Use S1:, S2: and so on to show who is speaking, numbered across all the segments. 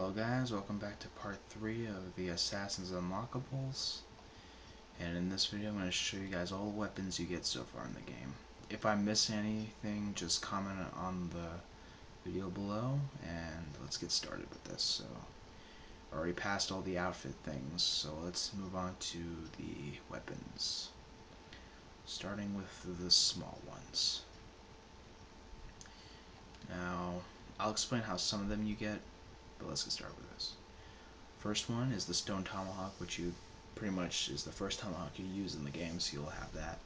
S1: Hello guys, welcome back to part 3 of the Assassin's Unlockables. And in this video I'm going to show you guys all the weapons you get so far in the game. If I miss anything, just comment on the video below and let's get started with this. So, I already passed all the outfit things, so let's move on to the weapons. Starting with the small ones. Now, I'll explain how some of them you get, but let's get started with this. First one is the stone tomahawk, which you pretty much is the first tomahawk you use in the game, so you'll have that.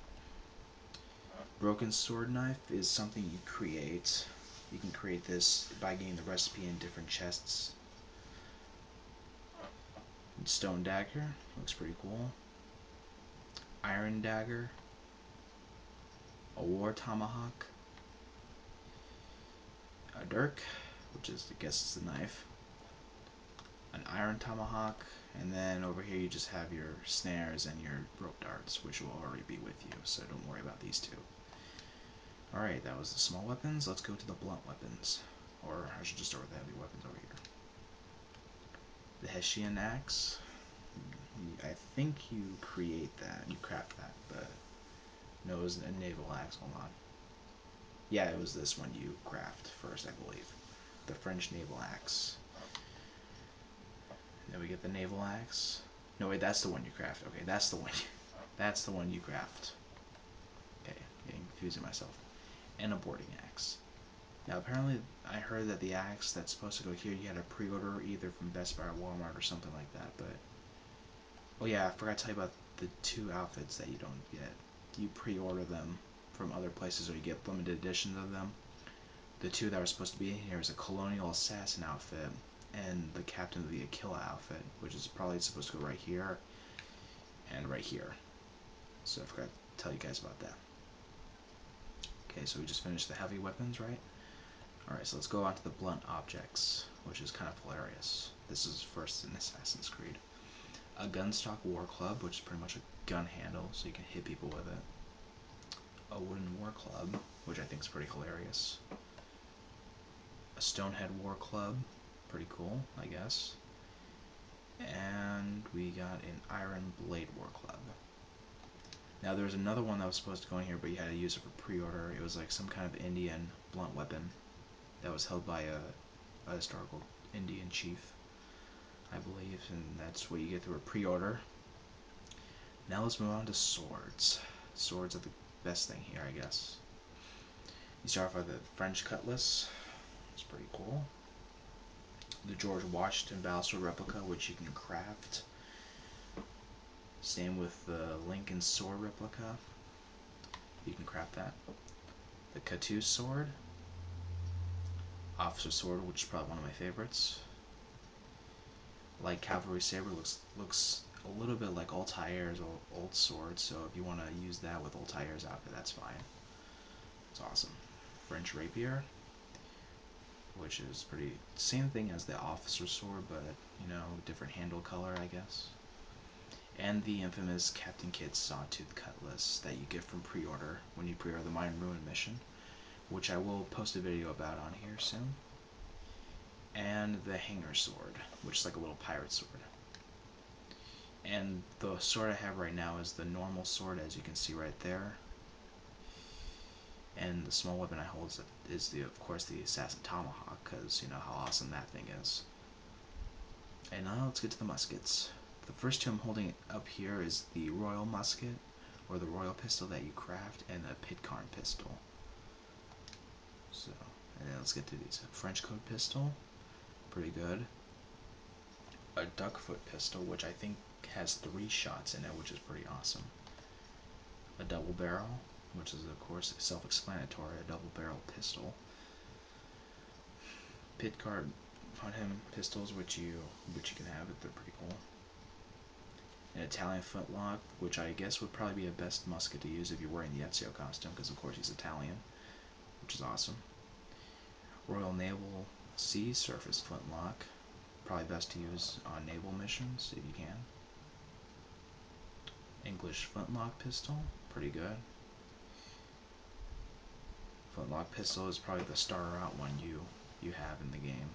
S1: Broken sword knife is something you create. You can create this by getting the recipe in different chests. Stone dagger looks pretty cool. Iron dagger. A war tomahawk. A dirk, which is, I guess, it's the knife. An iron tomahawk, and then over here you just have your snares and your rope darts, which will already be with you, so don't worry about these two. Alright, that was the small weapons. Let's go to the blunt weapons. Or I should just start with the heavy weapons over here. The Hessian axe. I think you create that, you craft that. The nose and naval axe, hold on. Yeah, it was this one you craft first, I believe. The French naval axe. Then we get the naval axe. No, wait, that's the one you craft. Okay, that's the one. That's the one you craft. Okay, getting confusing myself. And a boarding axe. Now, apparently, I heard that the axe that's supposed to go here, you had to pre-order either from Best Buy or Walmart or something like that. But oh yeah, I forgot to tell you about the two outfits that you don't get. You pre-order them from other places, or you get limited editions of them. The two that were supposed to be in here is a colonial assassin outfit and the captain of the Aquila outfit, which is probably supposed to go right here and right here. So I forgot to tell you guys about that. Okay, so we just finished the heavy weapons, right? Alright, so let's go on to the blunt objects, which is kind of hilarious. This is first in Assassin's Creed. A gunstock war club, which is pretty much a gun handle, so you can hit people with it. A wooden war club, which I think is pretty hilarious. A stonehead war club, pretty cool, I guess. And we got an iron blade war club. Now there's another one that was supposed to go in here, but you had to use it for pre-order. It was like some kind of Indian blunt weapon that was held by a historical Indian chief, I believe, and that's what you get through a pre-order. Now let's move on to swords. Swords are the best thing here, I guess. You start off with the French cutlass. It's pretty cool. The George Washington battlesword replica, which you can craft. Same with the Lincoln sword replica. You can craft that. The Cattus sword. Officer sword, which is probably one of my favorites. Light cavalry saber looks a little bit like Altair's old sword, so if you want to use that with Altair's outfit, that's fine. It's awesome. French rapier, which is pretty same thing as the officer sword, but you know, different handle color, I guess. And the infamous Captain Kidd's sawtooth cutlass that you get from pre-order when you pre-order the Mine Ruin mission, which I will post a video about on here soon. And the hanger sword, which is like a little pirate sword. And the sword I have right now is the normal sword, as you can see right there. And the small weapon I hold is of course, the assassin tomahawk, because you know how awesome that thing is. And now let's get to the muskets. The first two I'm holding up here is the royal musket, or the royal pistol that you craft, and a Pitcairn pistol. So, and then let's get to these. A French code pistol, pretty good. A duckfoot pistol, which I think has 3 shots in it, which is pretty awesome. A double barrel, which is of course self-explanatory, a double barrel pistol. Pitcairn pistols, which you can have, they're pretty cool. An Italian flintlock, which I guess would probably be a best musket to use if you're wearing the Ezio costume, because of course he's Italian, which is awesome. Royal Naval Sea Surface flintlock, probably best to use on naval missions if you can. English flintlock pistol, pretty good. Flintlock pistol is probably the starter out one you have in the game.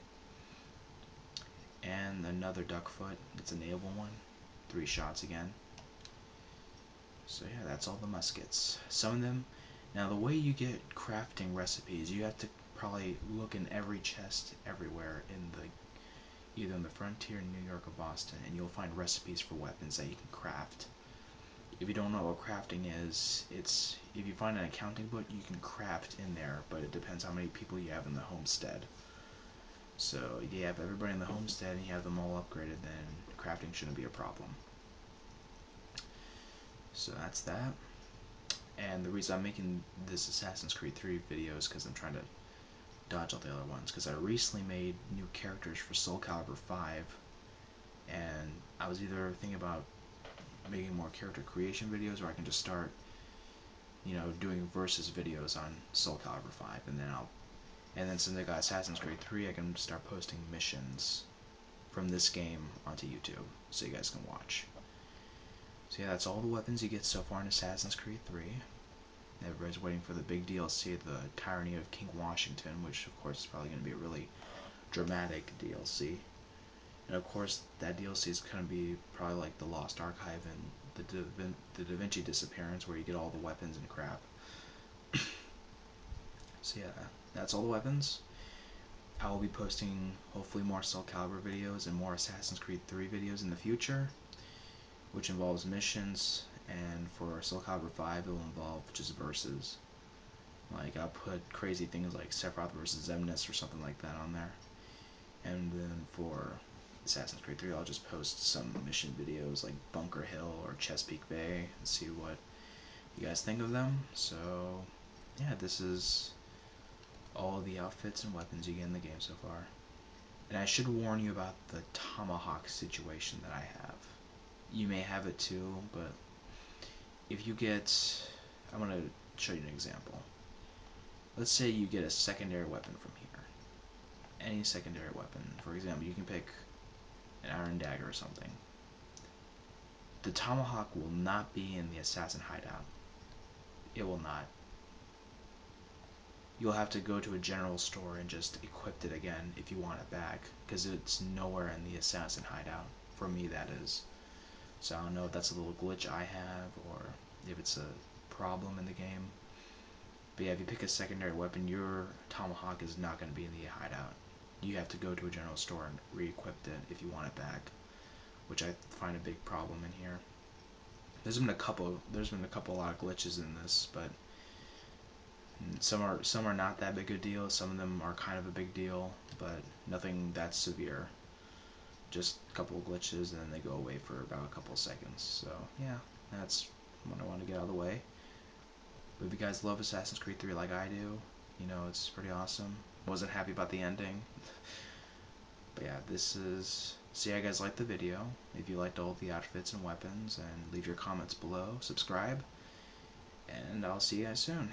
S1: and another duck foot. It's a naval one. 3 shots again. So yeah, that's all the muskets. Some of them. Now the way you get crafting recipes, you have to probably look in every chest everywhere in the either in the Frontier, New York, or Boston, and you'll find recipes for weapons that you can craft. If you don't know what crafting is, it's if you find an accounting book, you can craft in there, but it depends how many people you have in the homestead. So if you have everybody in the homestead and you have them all upgraded, then crafting shouldn't be a problem. So that's that. And the reason I'm making this Assassin's Creed 3 video is because I'm trying to dodge all the other ones. Because I recently made new characters for Soul Calibur 5, and I was either thinking about making more character creation videos, or I can just start, doing versus videos on Soul Calibur 5, and then since I got Assassin's Creed 3, I can start posting missions from this game onto YouTube, so you guys can watch. So yeah, that's all the weapons you get so far in Assassin's Creed 3. Everybody's waiting for the big DLC, the Tyranny of King Washington, which of course is probably going to be a really dramatic DLC. And of course, that DLC is going to be probably like the Lost Archive and the Da Vinci Disappearance, where you get all the weapons and crap. So yeah, that's all the weapons. I will be posting hopefully more Soul Calibur videos and more Assassin's Creed 3 videos in the future, which involves missions, and for Soul Calibur 5 it will involve just versus. Like I'll put crazy things like Sephiroth versus Xemnas or something like that on there. And then for Assassin's Creed 3 I'll just post some mission videos like Bunker Hill or Chesapeake Bay and see what you guys think of them. So yeah, this is all the outfits and weapons you get in the game so far. And I should warn you about the tomahawk situation that I have. You may have it too, but if you get... I'm going to show you an example. Let's say you get a secondary weapon from here. Any secondary weapon. For example, you can pick an iron dagger or something. The tomahawk will not be in the assassin hideout. It will not. You'll have to go to a general store and just equip it again if you want it back, because it's nowhere in the assassin hideout. For me, that is. So I don't know if that's a little glitch I have, or if it's a problem in the game. But yeah, if you pick a secondary weapon, your tomahawk is not going to be in the hideout. You have to go to a general store and re-equip it if you want it back, which I find a big problem in here. There's been a couple lot of glitches in this, but some are not that big a deal. Some of them are kind of a big deal, but nothing that severe. Just a couple of glitches, and then they go away for about a couple of seconds. So yeah, that's what I want to get out of the way. But if you guys love Assassin's Creed 3 like I do, it's pretty awesome. Wasn't happy about the ending. But yeah, this is... See how you guys liked the video. If you liked all the outfits and weapons, and leave your comments below. Subscribe. And I'll see you guys soon.